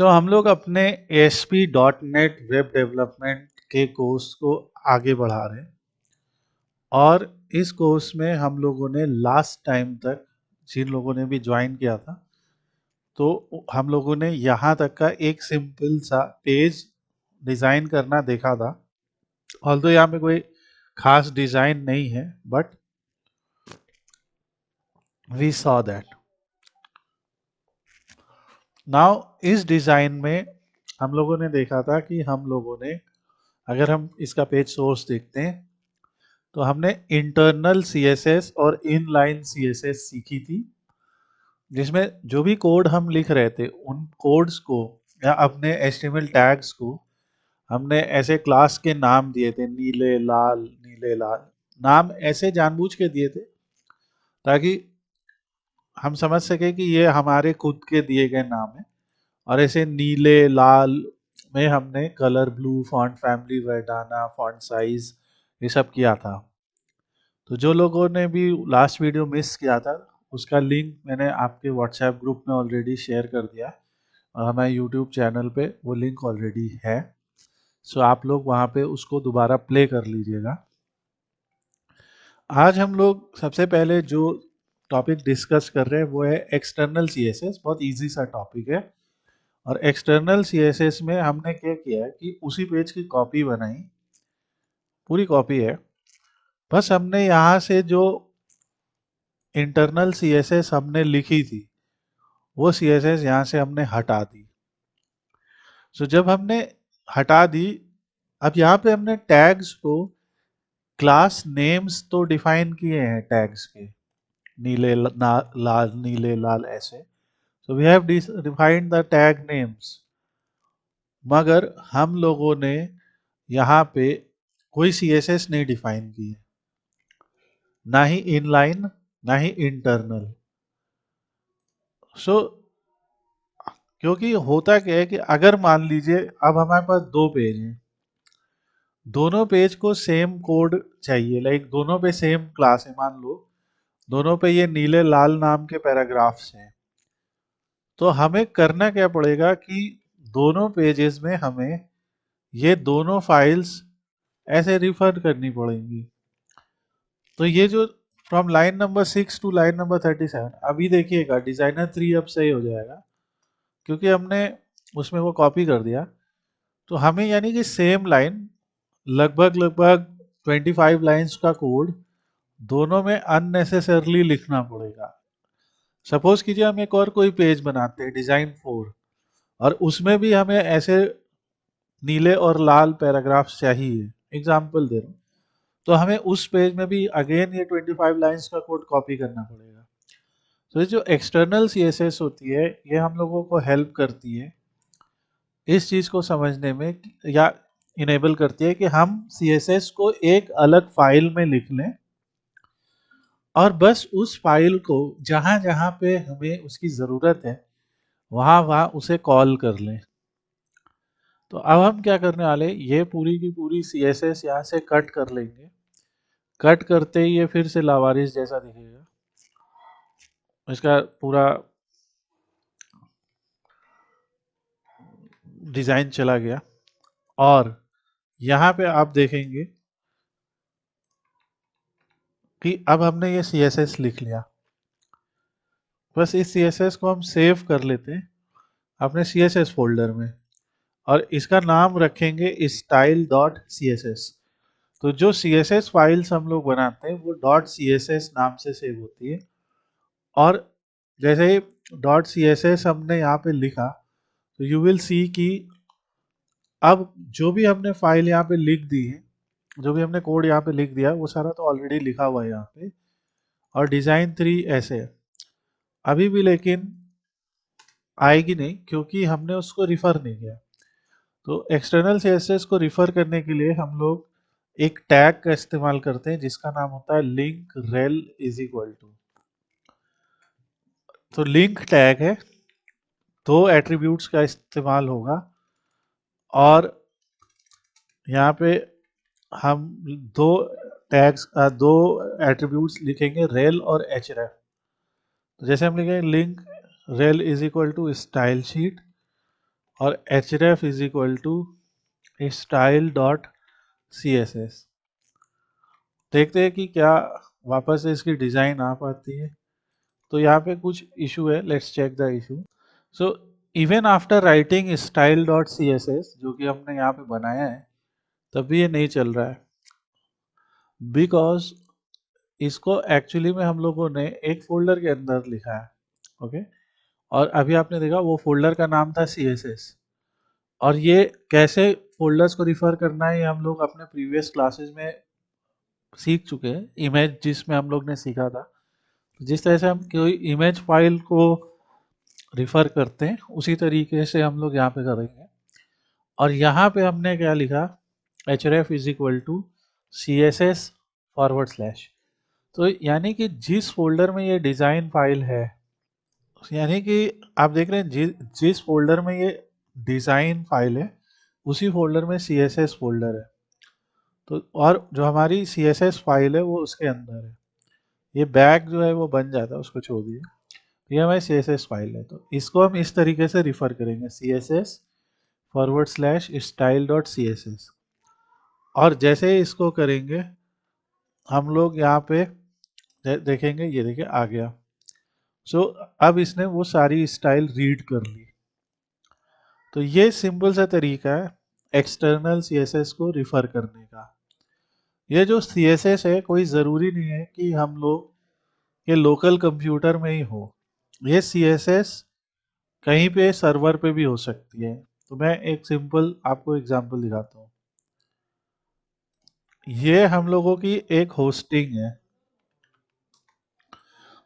हम लोग अपने ASP.NET वेब डेवलपमेंट के कोर्स को आगे बढ़ा रहे हैं और इस कोर्स में हम लोगों ने लास्ट टाइम तक जिन लोगों ने भी ज्वाइन किया था तो हम लोगों ने यहाँ तक का एक सिंपल सा पेज डिज़ाइन करना देखा था। ऑल्दो यहाँ पे कोई खास डिज़ाइन नहीं है but we saw that now इस डिज़ाइन में हम लोगों ने देखा था कि हम लोगों ने अगर हम इसका पेज सोर्स देखते हैं तो हमने इंटरनल CSS और इनलाइन CSS सीखी थी, जिसमें जो भी कोड हम लिख रहे थे उन कोड्स को या अपने HTML टैग्स को हमने ऐसे क्लास के नाम दिए थे, नीले लाल नाम ऐसे जानबूझ के दिए थे ताकि हम समझ सके कि ये हमारे खुद के दिए गए नाम है। और ऐसे नीले लाल में हमने colour blue, font family, Verdana, font size ये सब किया था। तो जो लोगों ने भी लास्ट वीडियो मिस किया था उसका लिंक मैंने आपके व्हाट्सएप ग्रुप में ऑलरेडी शेयर कर दिया और हमारे यूट्यूब चैनल पे वो लिंक ऑलरेडी है। आप लोग वहाँ पे उसको दोबारा प्ले कर लीजिएगा। आज हम लोग सबसे पहले जो टॉपिक डिस्कस कर रहे हैं वो है एक्सटर्नल CSS। बहुत इजी सा टॉपिक है और एक्सटर्नल CSS में हमने क्या किया है कि उसी पेज की कॉपी बनाई, पूरी कॉपी है, बस हमने यहाँ से जो इंटरनल CSS हमने लिखी थी वो CSS यहाँ से हमने हटा दी। जब हमने हटा दी, अब यहाँ पे हमने टैग्स को क्लास नेम्स तो डिफाइन किए हैं टैग्स के, नीले लाल ऐसे। We have defined the tag names, मगर हम लोगों ने यहाँ पे कोई CSS नहीं डिफाइन की है, ना ही इनलाइन ना ही इंटरनल। क्योंकि होता क्या है कि अगर मान लीजिए अब हमारे पास दो पेज हैं, दोनों पेज को सेम कोड चाहिए, लाइक दोनों पे सेम क्लास है, मान लो दोनों पे ये नीले लाल नाम के पैराग्राफ्स हैं, तो हमें करना क्या पड़ेगा कि दोनों पेजेस में हमें ये दोनों फाइल्स ऐसे रिफर करनी पड़ेंगी। तो ये जो from line number 6 to line number 37, अभी देखिएगा डिजाइनर 3 अब सही हो जाएगा क्योंकि हमने उसमें वो कॉपी कर दिया। तो हमें यानी कि सेम लाइन लगभग लगभग 25 लाइंस का कोड दोनों में अननेसेसरली लिखना पड़ेगा। सपोज कीजिए हम एक और कोई पेज बनाते हैं डिजाइन 4 और उसमें भी हमें ऐसे नीले और लाल पैराग्राफ्स चाहिए, एग्जाम्पल दे रहा हूँ, तो हमें उस पेज में भी अगेन ये 25 लाइंस का कोड कॉपी करना पड़ेगा। तो ये जो एक्सटर्नल CSS होती है ये हम लोगों को हेल्प करती है इस चीज को समझने में, या इनेबल करती है कि हम CSS को एक अलग फाइल में लिख लें और बस उस फाइल को जहां जहां पे हमें उसकी जरूरत है वहां वहां उसे कॉल कर लें। तो अब हम क्या करने वाले, ये पूरी की पूरी CSS यहाँ से कट कर लेंगे। कट करते ही ये फिर से लावारिस जैसा दिखेगा, इसका पूरा डिजाइन चला गया और यहाँ पे आप देखेंगे कि अब हमने ये CSS लिख लिया। बस इस CSS को हम सेव कर लेते हैं अपने CSS फोल्डर में और इसका नाम रखेंगे style.css। तो जो CSS फाइल्स हम लोग बनाते हैं वो .css नाम से सेव होती है और जैसे ही .css हमने यहाँ पे लिखा तो यू विल सी कि अब जो भी हमने फाइल यहाँ पे लिख दी है, जो भी हमने कोड यहाँ पे लिख दिया वो सारा तो ऑलरेडी लिखा हुआ है यहाँ पे और डिजाइन 3 ऐसे है। अभी भी लेकिन आएगी नहीं क्योंकि हमने उसको रिफर नहीं किया। तो एक्सटर्नल CSS को रिफर करने के लिए हम लोग एक टैग का इस्तेमाल करते हैं जिसका नाम होता है link rel is equal to. तो लिंक टैग है, दो एट्रीब्यूट्स का इस्तेमाल होगा और यहाँ पे हम दो टैग्स दो एट्रीब्यूट्स लिखेंगे रेल और href। तो जैसे हम लिखेंगे link rel is equal to style sheet और href is equal to style dot C S S. देखते हैं कि क्या वापस से इसकी डिज़ाइन आ पाती है। तो यहाँ पे कुछ इशू है, let's check the issue. So even after writing style dot C S S, जो कि हमने यहाँ पे बनाया है, तब भी ये नहीं चल रहा है, बिकॉज इसको एक्चुअली में हम लोगों ने एक फोल्डर के अंदर लिखा है। ओके, और अभी आपने देखा वो फोल्डर का नाम था सी एस एस। और ये कैसे फोल्डर्स को रिफर करना है, ये हम लोग अपने प्रीवियस क्लासेस में सीख चुके हैं, इमेज जिसमें हम लोग ने सीखा था। जिस तरह से हम कोई इमेज फाइल को रिफर करते हैं, उसी तरीके से हम लोग यहाँ पे करेंगे। और यहाँ पे हमने क्या लिखा, href is equal to C S S forward slash. तो यानी कि जिस फोल्डर में ये डिज़ाइन फाइल है, यानी कि आप देख रहे हैं जिस फोल्डर में ये डिज़ाइन फाइल है, उसी फोल्डर में सी एस एस फोल्डर है। तो और जो हमारी सी एस एस फाइल है वो उसके अंदर है। ये बैग जो है वो बन जाता है, उसको छोड़ दीजिए। ये हमारी सी एस एस फाइल है, तो इसको हम इस तरीके से रिफर करेंगे, C S S forward slash style dot C S S. और जैसे ही इसको करेंगे, हम लोग यहाँ पे देखेंगे, ये देखिए आ गया। सो अब इसने वो सारी स्टाइल रीड कर ली। तो ये सिंपल सा तरीका है एक्सटर्नल सी एस एस को रिफर करने का। ये जो सी एस एस है, कोई ज़रूरी नहीं है कि हम लोग के लोकल कंप्यूटर में ही हो। ये सी एस एस कहीं पे सर्वर पे भी हो सकती है। तो मैं एक सिंपल आपको एग्जांपल दिखाता हूँ। ये हम लोगों की एक होस्टिंग है।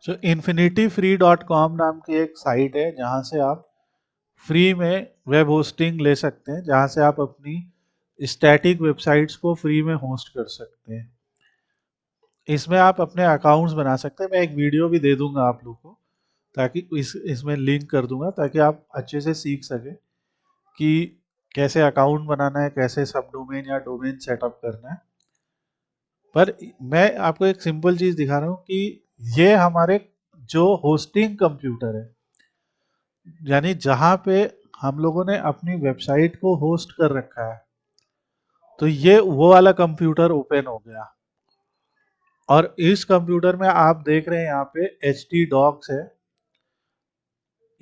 सो infinityfree.com नाम की एक साइट है, जहाँ से आप फ्री में वेब होस्टिंग ले सकते हैं, जहाँ से आप अपनी स्टैटिक वेबसाइट्स को फ्री में होस्ट कर सकते हैं। इसमें आप अपने अकाउंट्स बना सकते हैं। मैं एक वीडियो भी दे दूंगा आप लोग को, ताकि इसमें लिंक कर दूंगा, ताकि आप अच्छे से सीख सकें कि कैसे अकाउंट बनाना है, कैसे सब डोमेन या डोमेन सेटअप करना है। पर मैं आपको एक सिंपल चीज़ दिखा रहा हूँ कि ये हमारे जो होस्टिंग कंप्यूटर है, यानी जहाँ पे हम लोगों ने अपनी वेबसाइट को होस्ट कर रखा है, तो ये वो वाला कंप्यूटर ओपन हो गया। और इस कंप्यूटर में आप देख रहे हैं यहाँ पे htdocs है।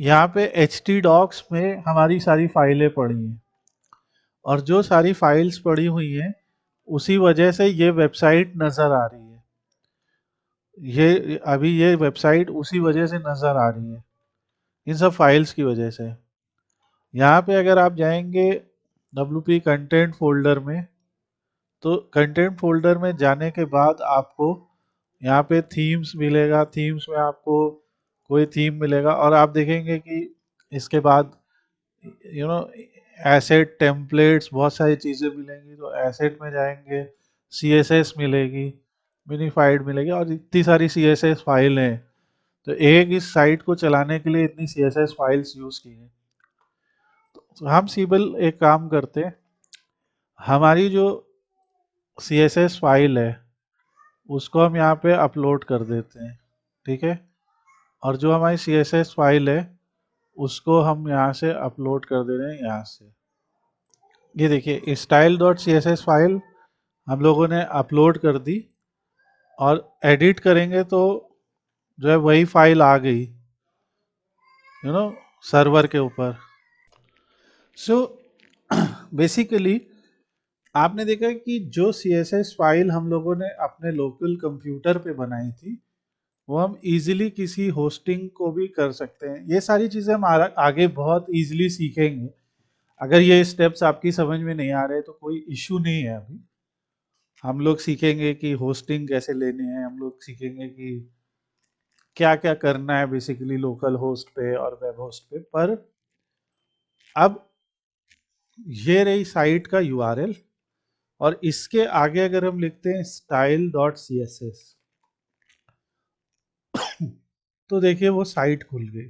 यहाँ पे htdocs में हमारी सारी फाइलें पड़ी हैं, और जो सारी फाइल्स पड़ी हुई हैं, उसी वजह से ये वेबसाइट नज़र आ रही है। ये अभी ये वेबसाइट उसी वजह से नज़र आ रही है, इन सब फाइल्स की वजह से। यहाँ पे अगर आप जाएंगे wp कंटेंट फोल्डर में, तो कंटेंट फोल्डर में जाने के बाद आपको यहाँ पे थीम्स मिलेगा। थीम्स में आपको कोई थीम मिलेगा, और आप देखेंगे कि इसके बाद एसेट टेम्पलेट्स बहुत सारी चीज़ें मिलेंगी। तो एसेट में जाएंगे, सी एस एस मिलेगी, मिनीफाइड मिलेगी, और इतनी सारी सी एस एस फाइल हैं। तो एक इस साइट को चलाने के लिए इतनी C S S files use की हैं। तो हम सिंपल एक काम करते हैं, हमारी जो सी एस एस फाइल है उसको हम यहाँ पे अपलोड कर देते हैं, ठीक है। और जो हमारी सी एस एस फाइल है उसको हम यहाँ से अपलोड कर दे रहे हैं, यहाँ से। ये देखिए style dot C S S file हम लोगों ने अपलोड कर दी, और एडिट करेंगे तो जो है वही फाइल आ गई, सर्वर के ऊपर। सो बेसिकली आपने देखा कि जो सी एस एस फाइल हम लोगों ने अपने लोकल कंप्यूटर पे बनाई थी, वो हम इजीली किसी होस्टिंग को भी कर सकते हैं। ये सारी चीज़ें हम आगे बहुत इजीली सीखेंगे। अगर ये स्टेप्स आपकी समझ में नहीं आ रहे तो कोई इशू नहीं है। अभी हम लोग सीखेंगे कि होस्टिंग कैसे लेने हैं, हम लोग सीखेंगे कि क्या क्या करना है बेसिकली लोकल होस्ट पे और वेब होस्ट पे। पर अब ये रही साइट का यूआरएल, और इसके आगे अगर हम लिखते हैं style dot C S S, तो देखिए वो साइट खुल गई,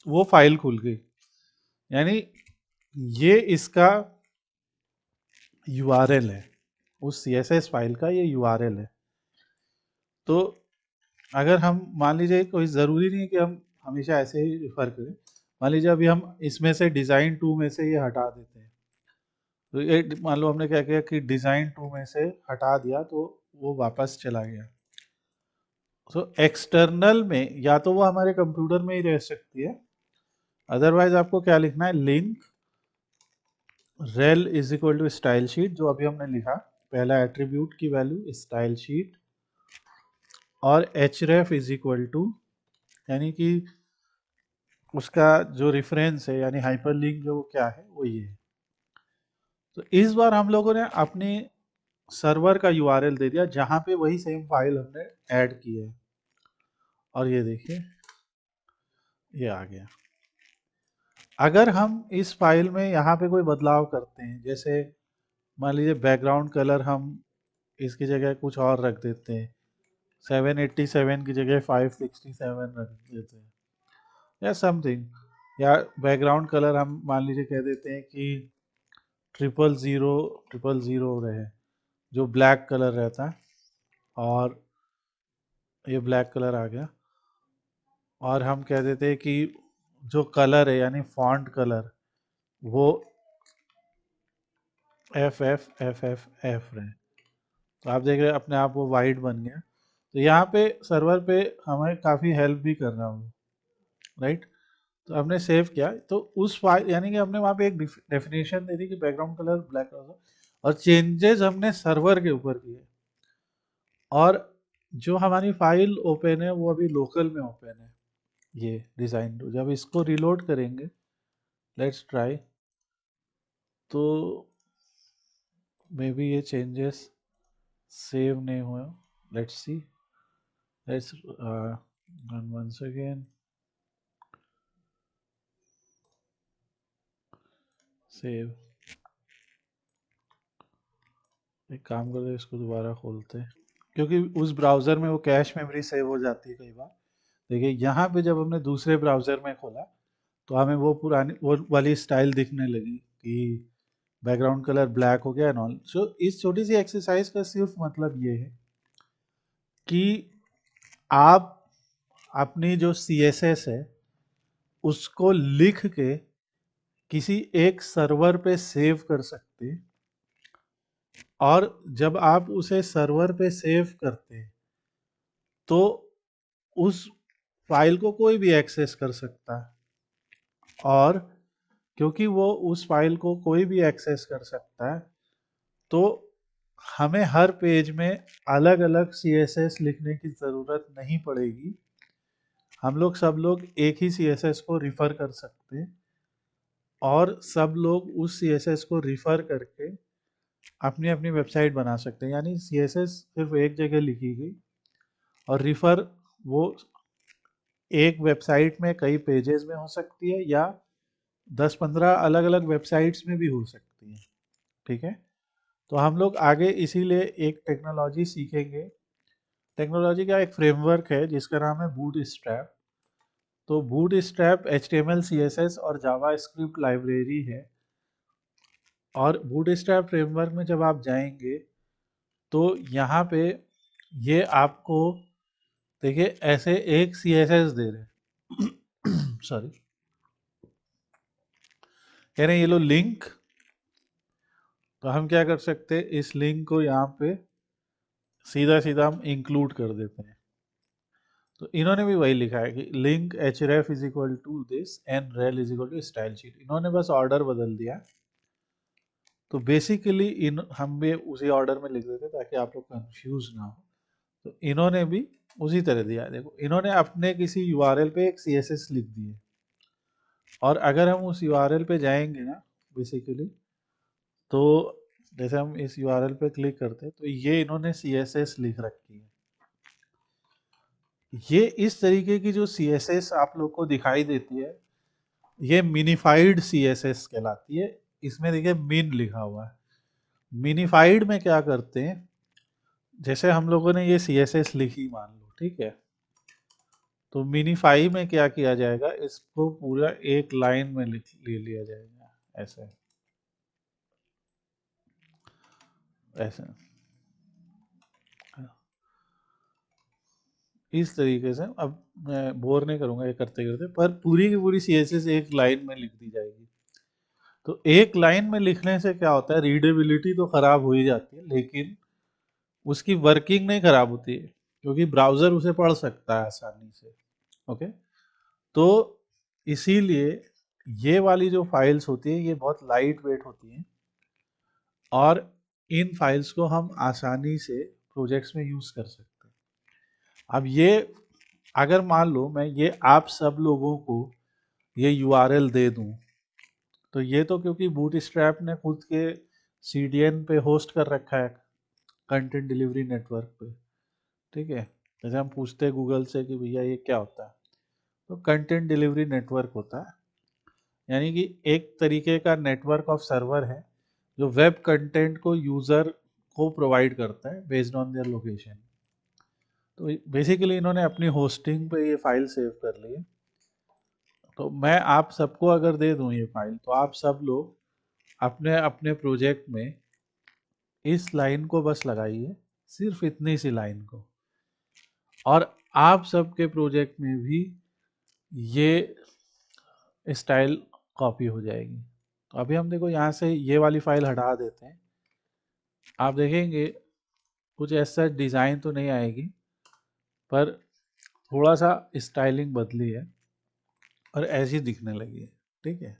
वो फाइल खुल गई। यानी ये इसका यूआरएल है, उस सीएसएस फाइल का ये यूआरएल है। तो अगर हम मान लीजिए, कोई ज़रूरी नहीं है कि हम हमेशा ऐसे ही रिफ़र करें। मान लीजिए अभी हम इसमें से डिज़ाइन टू में से ये हटा देते हैं, तो ये मान लो हमने क्या किया कि डिज़ाइन टू में से हटा दिया तो वो वापस चला गया। सो एक्सटर्नल में या तो वो हमारे कंप्यूटर में ही रह सकती है, अदरवाइज आपको क्या लिखना है, link rel is equal to style sheet, जो अभी हमने लिखा पहला एट्रीब्यूट की वैल्यू स्टाइल शीट, और एचरेफ इज इक्वल टू, यानी कि उसका जो रेफरेंस है यानी हाइपरलिंक जो क्या है वो ये है। तो इस बार हम लोगों ने अपने सर्वर का यूआरएल दे दिया जहां पे वही सेम फाइल हमने ऐड की है, और ये देखिए ये आ गया। अगर हम इस फाइल में यहाँ पे कोई बदलाव करते हैं, जैसे मान लीजिए बैकग्राउंड कलर हम इसकी जगह कुछ और रख देते हैं, 787 की जगह 567 रख देते हैं या समथिंग, या बैकग्राउंड कलर हम मान लीजिए कह देते हैं कि 000 रहे, जो ब्लैक कलर रहता है, और ये ब्लैक कलर आ गया, और हम कह देते हैं कि जो कलर है यानी फॉन्ट कलर वो एफ रहे, तो आप देख रहे हैं अपने आप वो वाइट बन गया। तो यहाँ पे सर्वर पे हमें काफ़ी हेल्प भी कर रहा हूँ, राइट। तो हमने सेव किया, तो उस फाइल यानी कि हमने वहाँ पे एक डेफिनेशन दे दी कि बैकग्राउंड कलर ब्लैक कलर, और चेंजेस हमने सर्वर के ऊपर किए, और जो हमारी फाइल ओपन है वो अभी लोकल में ओपन है, ये डिज़ाइन। जब इसको रिलोड करेंगे, लेट्स ट्राई, तो मे बी ये चेंजेस सेव नहीं हुए, let's see, let's run once again, save. एक काम करते हैं, इसको दोबारा खोलते हैं, क्योंकि उस ब्राउज़र में वो कैश मेमोरी सेव हो जाती है कई बार। देखिए यहाँ पे जब हमने दूसरे ब्राउज़र में खोला तो हमें वो पुरानी वो वाली स्टाइल दिखने लगी कि बैकग्राउंड कलर ब्लैक हो गया एंड ऑल। सो इस छोटी सी एक्सरसाइज का सिर्फ मतलब ये है कि आप अपनी जो CSS है उसको लिख के किसी एक सर्वर पे सेव कर सकते हैं, और जब आप उसे सर्वर पे सेव करते हैं तो उस फाइल को कोई भी एक्सेस कर सकता है, और क्योंकि वो उस फाइल को कोई भी एक्सेस कर सकता है तो हमें हर पेज में अलग अलग CSS लिखने की ज़रूरत नहीं पड़ेगी। हम लोग सब लोग एक ही CSS को रिफ़र कर सकते हैं, और सब लोग उस CSS को रिफ़र करके अपनी अपनी वेबसाइट बना सकते हैं। यानी CSS सिर्फ एक जगह लिखी गई, और रिफ़र वो एक वेबसाइट में कई पेजेस में हो सकती है, या 10-15 अलग अलग वेबसाइट्स में भी हो सकती है, ठीक है। तो हम लोग आगे इसीलिए एक टेक्नोलॉजी सीखेंगे। टेक्नोलॉजी का एक फ्रेमवर्क है जिसका नाम है बूटस्ट्रैप। तो बूटस्ट्रैप HTML CSS और जावास्क्रिप्ट लाइब्रेरी है, और बूटस्ट्रैप फ्रेमवर्क में जब आप जाएंगे तो यहाँ पे ये आपको देखिए ऐसे एक CSS दे रहे सॉरी, कह रहे हैं ये लो लिंक। तो हम क्या कर सकते हैं, इस लिंक को यहाँ पे सीधा सीधा हम इंक्लूड कर देते हैं। तो इन्होंने भी वही लिखा है कि link href is equal to this and rel is equal to style sheet. इन्होंने बस ऑर्डर बदल दिया। तो बेसिकली इन हम भी उसी ऑर्डर में लिख देते ताकि आप लोग कंफ्यूज ना हो। तो इन्होंने भी उसी तरह दिया है। देखो इन्होंने अपने किसी यूआरएल पे एक CSS लिख दिए, और अगर हम उस यूआरएल पे जाएंगे ना बेसिकली, तो जैसे हम इस यूआरएल पे क्लिक करते हैं तो ये इन्होंने CSS लिख रखी है। ये इस तरीके की जो CSS आप लोग को दिखाई देती है ये मिनिफाइड CSS कहलाती है। इसमें देखिए मिन लिखा हुआ है। मिनिफाइड में क्या करते हैं, जैसे हम लोगों ने ये CSS लिखी मान लो, ठीक है, तो मिनिफाई में क्या किया जाएगा, इसको पूरा एक लाइन में ले लिया जाएगा, ऐसे ऐसे इस तरीके से, अब मैं बोर नहीं करूंगा ये करते करते, पर पूरी की पूरी CSS एक लाइन में लिख दी जाएगी। तो एक लाइन में लिखने से क्या होता है, रीडेबिलिटी तो खराब हो ही जाती है, लेकिन उसकी वर्किंग नहीं खराब होती है, क्योंकि ब्राउजर उसे पढ़ सकता है आसानी से। ओके, तो इसीलिए ये वाली जो फाइल्स होती है ये बहुत लाइट वेट होती हैं, और इन फाइल्स को हम आसानी से प्रोजेक्ट्स में यूज कर सकते हैं। अब ये, अगर मान लो मैं ये आप सब लोगों को ये URL दे दूं, तो ये तो क्योंकि बूटस्ट्रैप ने खुद के CDN पे होस्ट कर रखा है, कंटेंट डिलीवरी नेटवर्क पे, ठीक है। जैसे हम पूछते हैं गूगल से कि भैया ये क्या होता है, तो कंटेंट डिलीवरी नेटवर्क होता है, यानी कि एक तरीके का नेटवर्क ऑफ सर्वर है जो वेब कंटेंट को यूज़र को प्रोवाइड करता है बेस्ड ऑन देयर लोकेशन। तो बेसिकली इन्होंने अपनी होस्टिंग पे ये फाइल सेव कर ली है। तो मैं आप सबको अगर दे दूं ये फाइल, तो आप सब लोग अपने अपने प्रोजेक्ट में इस लाइन को बस लगाइए, सिर्फ इतनी सी लाइन को, और आप सबके प्रोजेक्ट में भी ये स्टाइल कॉपी हो जाएगी। तो अभी हम देखो यहाँ से ये वाली फाइल हटा देते हैं, आप देखेंगे कुछ ऐसा डिज़ाइन तो नहीं आएगी, पर थोड़ा सा स्टाइलिंग बदली है और ऐसी दिखने लगी है, ठीक है।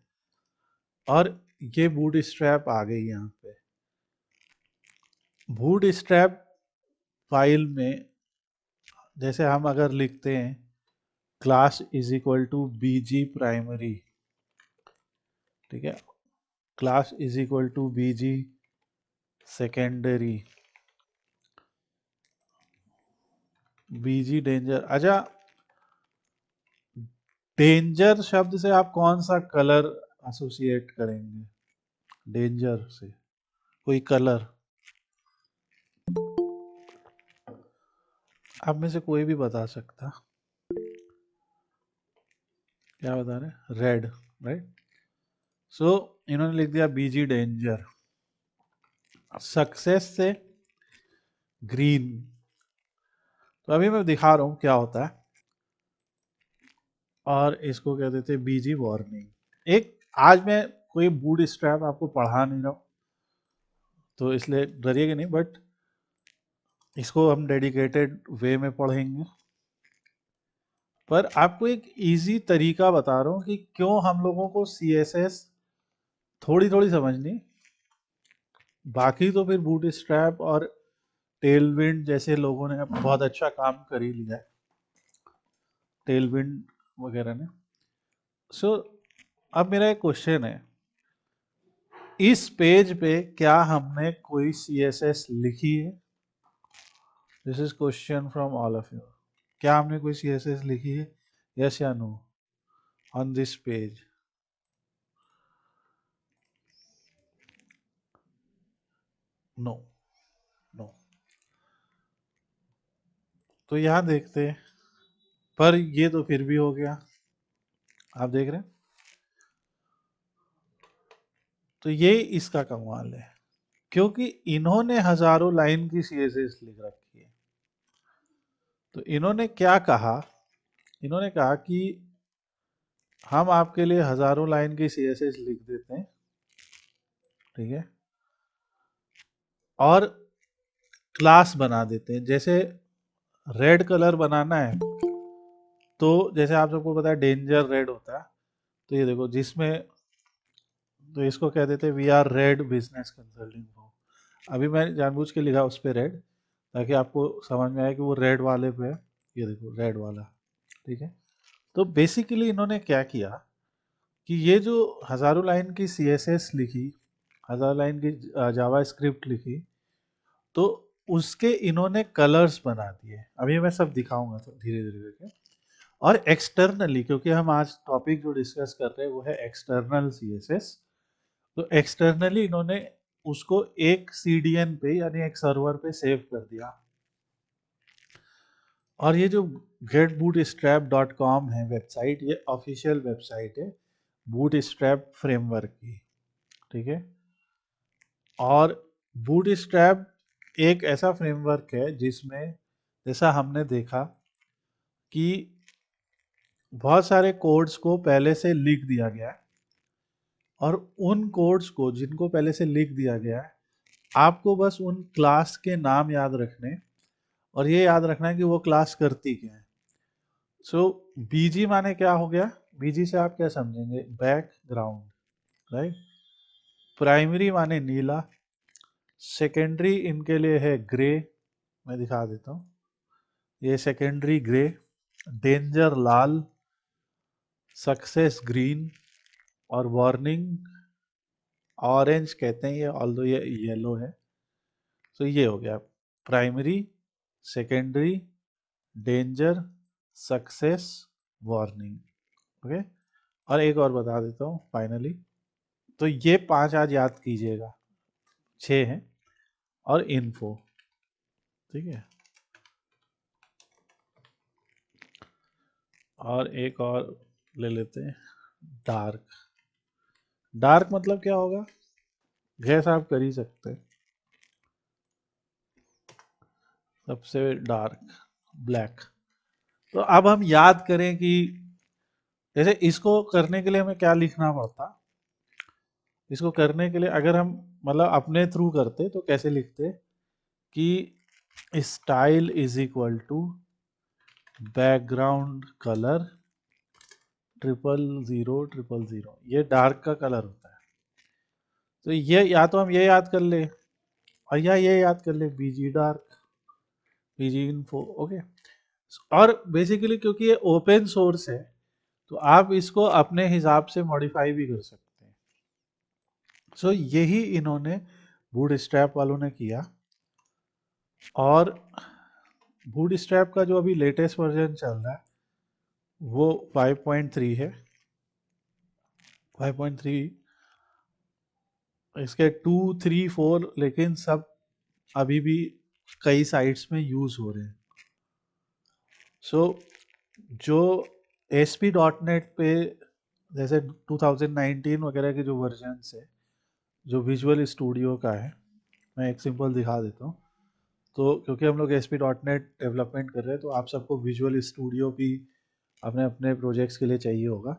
और ये बूट स्ट्रैप आ गई यहाँ पे। बूट स्ट्रैप फाइल में जैसे हम अगर लिखते हैं class is equal to BG primary, ठीक है, class is equal to BG secondary, BG danger. अच्छा, डेंजर शब्द से आप कौन सा कलर एसोसिएट करेंगे? डेंजर से कोई कलर आप में से कोई भी बता सकता? क्या बता रहे? Red, right. सो इन्होंने लिख दिया BG डेंजर। सक्सेस से ग्रीन। तो अभी मैं दिखा रहा हूं क्या होता है, और इसको कह देते हैं BG वार्निंग। एक, आज मैं कोई बूट स्ट्रैप आपको पढ़ा नहीं रहा हूं, तो इसलिए डरिएगा नहीं, बट इसको हम डेडिकेटेड वे में पढ़ेंगे। पर आपको एक इजी तरीका बता रहा हूँ कि क्यों हम लोगों को CSS थोड़ी थोड़ी समझनी, बाकी तो फिर बूट स्ट्रैप और टेलविंड जैसे लोगों ने बहुत अच्छा काम कर ही लिया है, टेलविंड वगैरह ने। सो अब मेरा एक क्वेश्चन है, इस पेज पे क्या हमने कोई CSS लिखी है? This is question from all of you. क्या हमने कोई CSS लिखी है, यस या no, on this page? No, no. तो यहां देखते हैं, पर ये तो फिर भी हो गया, आप देख रहे हैं। तो ये इसका कमाल है, क्योंकि इन्होंने हजारों लाइन की CSS लिख रखी है। तो इन्होंने क्या कहा, इन्होंने कहा कि हम आपके लिए हजारों लाइन की CSS लिख देते हैं, ठीक है, और क्लास बना देते हैं। जैसे रेड कलर बनाना है, तो जैसे आप सबको पता है डेंजर रेड होता है, तो ये देखो जिसमें, तो इसको कह देते हैं we are red business consulting firm. अभी मैं जानबूझ के लिखा उस पर रेड, ताकि आपको समझ में आए कि वो रेड वाले पे है। ये देखो रेड वाला, ठीक है। तो बेसिकली इन्होंने क्या किया कि ये जो हजारों लाइन की CSS लिखी, हजारों लाइन की जावा स्क्रिप्ट लिखी, तो उसके इन्होंने कलर्स बना दिए। अभी मैं सब दिखाऊंगा तो धीरे धीरे करके। और एक्सटर्नली, क्योंकि हम आज टॉपिक जो डिस्कस कर रहे हैं वो है एक्सटर्नल CSS, तो एक्सटर्नली इन्होंने उसको एक CDN पे यानी एक सर्वर पे सेव कर दिया। और ये जो getbootstrap.com है वेबसाइट, ये ऑफिशियल वेबसाइट है बूटस्ट्रैप फ्रेमवर्क की, ठीक है। और बूटस्ट्रैप एक ऐसा फ्रेमवर्क है जिसमें, जैसा हमने देखा कि बहुत सारे कोड्स को पहले से लिख दिया गया है, और उन कोड्स को जिनको पहले से लिख दिया गया है, आपको बस उन क्लास के नाम याद रखने, और ये याद रखना है कि वो क्लास करती क्या है। सो बीजी माने क्या हो गया, बीजी से आप क्या समझेंगे, बैकग्राउंड, राइट। प्राइमरी माने नीला, सेकेंडरी इनके लिए है ग्रे, मैं दिखा देता हूँ, ये सेकेंडरी ग्रे, डेंजर लाल, सक्सेस ग्रीन, और वार्निंग ऑरेंज कहते हैं ये, ऑल्दो ये येलो है। तो ये हो गया primary, secondary, danger, success, warning. Okay, और एक और बता देता हूँ फाइनली, तो ये 5 आज याद कीजिएगा, 6 हैं, और इन्फो, ठीक है। और एक और ले लेते हैं, डार्क। डार्क मतलब क्या होगा, गैस आप कर ही सकते हैं, सबसे डार्क ब्लैक। तो अब हम याद करें कि जैसे इसको करने के लिए हमें क्या लिखना पड़ता, इसको करने के लिए अगर हम मतलब अपने थ्रू करते तो कैसे लिखते कि style is equal to background colour triple zero triple zero, ये डार्क का कलर होता है। तो ये या तो हम ये याद कर ले, और या ये याद कर ले बीजी डार्क, बीजी इन्फो, ओके। और बेसिकली क्योंकि ये ओपन सोर्स है, तो आप इसको अपने हिसाब से मॉडिफाई भी कर सकते हैं। सो यही इन्होंने बूटस्ट्रैप वालों ने किया, और बूटस्ट्रैप का जो अभी लेटेस्ट वर्जन चल रहा है वो 5.3 है, 5.3। इसके 2, 3, 4 लेकिन सब अभी भी कई साइट्स में यूज हो रहे हैं। सो जो ASP.NET पे जैसे 2019 वगैरह के जो वर्जन है, जो विजुअल स्टूडियो का है, मैं एक सिंपल दिखा देता हूँ। तो क्योंकि हम लोग ASP.NET डेवलपमेंट कर रहे हैं, तो आप सबको विजुअल स्टूडियो भी अपने अपने प्रोजेक्ट्स के लिए चाहिए होगा।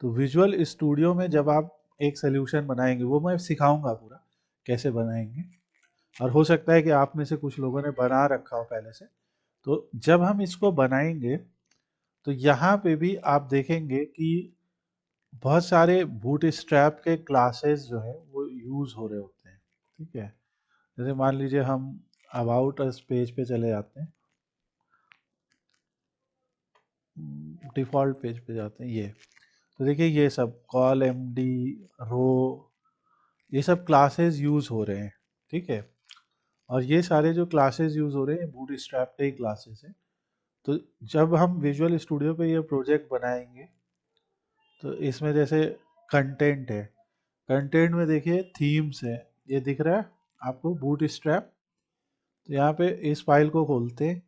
तो विजुअल स्टूडियो में जब आप एक सोल्यूशन बनाएंगे, वो मैं सिखाऊंगा पूरा कैसे बनाएंगे, और हो सकता है कि आप में से कुछ लोगों ने बना रखा हो पहले से। तो जब हम इसको बनाएंगे तो यहाँ पे भी आप देखेंगे कि बहुत सारे बूटस्ट्रैप के क्लासेस जो है वो यूज़ हो रहे होते हैं, ठीक है। जैसे मान लीजिए हम अबाउट अस पेज पे चले जाते हैं, डिफ़ॉल्ट पेज पे जाते हैं, ये तो देखिए ये सब कॉल एमडी रो, ये सब क्लासेस यूज़ हो रहे हैं, ठीक है। और ये सारे जो क्लासेस यूज़ हो रहे हैं बूटस्ट्रैप के ही क्लासेस हैं। तो जब हम विजुअल स्टूडियो पे ये प्रोजेक्ट बनाएंगे, तो इसमें जैसे कंटेंट है, कंटेंट में देखिए थीम्स है, ये दिख रहा है आपको बूटस्ट्रैप। तो यहाँ पे इस फाइल को खोलते हैं,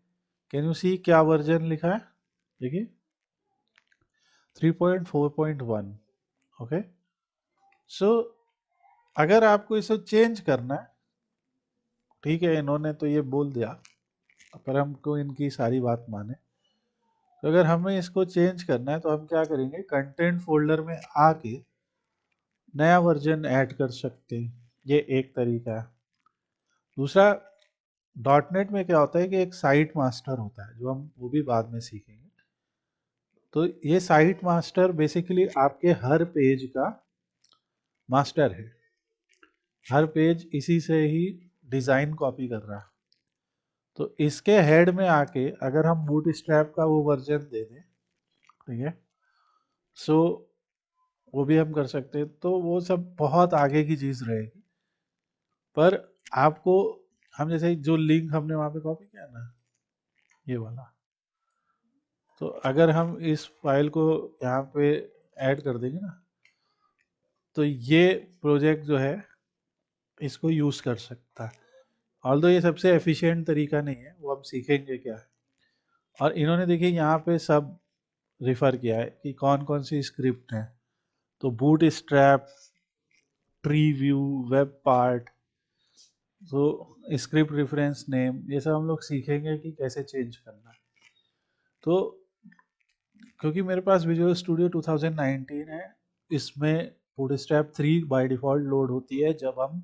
कैन यू सी क्या वर्जन लिखा है, देखिए 3.4.1, ओके। सो अगर आपको इसे चेंज करना है, ठीक है, इन्होंने तो ये बोल दिया, पर हमको इनकी सारी बात माने। तो अगर हमें इसको चेंज करना है तो हम क्या करेंगे, कंटेंट फोल्डर में आके नया वर्जन ऐड कर सकते हैं, ये एक तरीका है। दूसरा, डॉटनेट में क्या होता है कि एक साइट मास्टर होता है, जो हम वो भी बाद में सीखेंगे। तो ये साइट मास्टर बेसिकली आपके हर पेज का मास्टर है, हर पेज इसी से ही डिज़ाइन कॉपी कर रहा है। तो इसके हेड में आके अगर हम बूटस्ट्रैप का वो वर्जन दे दें, ठीक है, सो वो भी हम कर सकते हैं। तो वो सब बहुत आगे की चीज़ रहेगी, पर आपको हम जैसे जो लिंक हमने वहाँ पे कॉपी किया ना, ये वाला, तो अगर हम इस फाइल को यहाँ पे ऐड कर देंगे ना, तो ये प्रोजेक्ट जो है इसको यूज़ कर सकता है। ऑल्दो ये सबसे एफिशिएंट तरीका नहीं है, वो हम सीखेंगे क्या है। और इन्होंने देखिए यहाँ पे सब रिफ़र किया है कि कौन कौन सी स्क्रिप्ट है। तो boot strap, tree view, web part, तो स्क्रिप्ट रेफरेंस नेम, ये सब हम लोग सीखेंगे कि कैसे चेंज करना है। तो क्योंकि मेरे पास विजुअल स्टूडियो 2019 है, इसमें बूटस्ट्रैप 3 बाय डिफ़ॉल्ट लोड होती है जब हम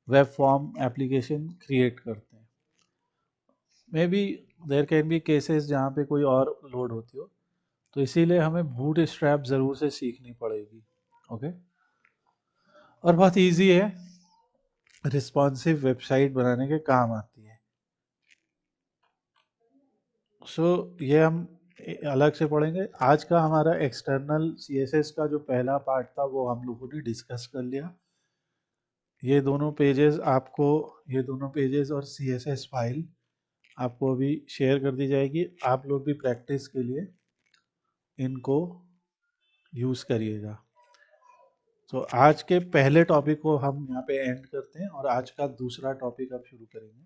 वेब फॉर्म एप्लीकेशन क्रिएट करते हैं। Maybe there can be cases जहाँ पे कोई और लोड होती हो, तो इसीलिए हमें बूटस्ट्रैप ज़रूर से सीखनी पड़ेगी। ओके, और बहुत इजी है, रिस्पॉन्सिव वेबसाइट बनाने के काम आती है। सो ये हम अलग से पढ़ेंगे। आज का हमारा एक्सटर्नल सीएसएस का जो पहला पार्ट था वो हम लोगों ने डिस्कस कर लिया। ये दोनों पेजेस आपको, ये दोनों पेजेस और सीएसएस फाइल आपको अभी शेयर कर दी जाएगी। आप लोग भी प्रैक्टिस के लिए इनको यूज़ करिएगा। तो आज के पहले टॉपिक को हम यहाँ पे एंड करते हैं और आज का दूसरा टॉपिक अब शुरू करेंगे।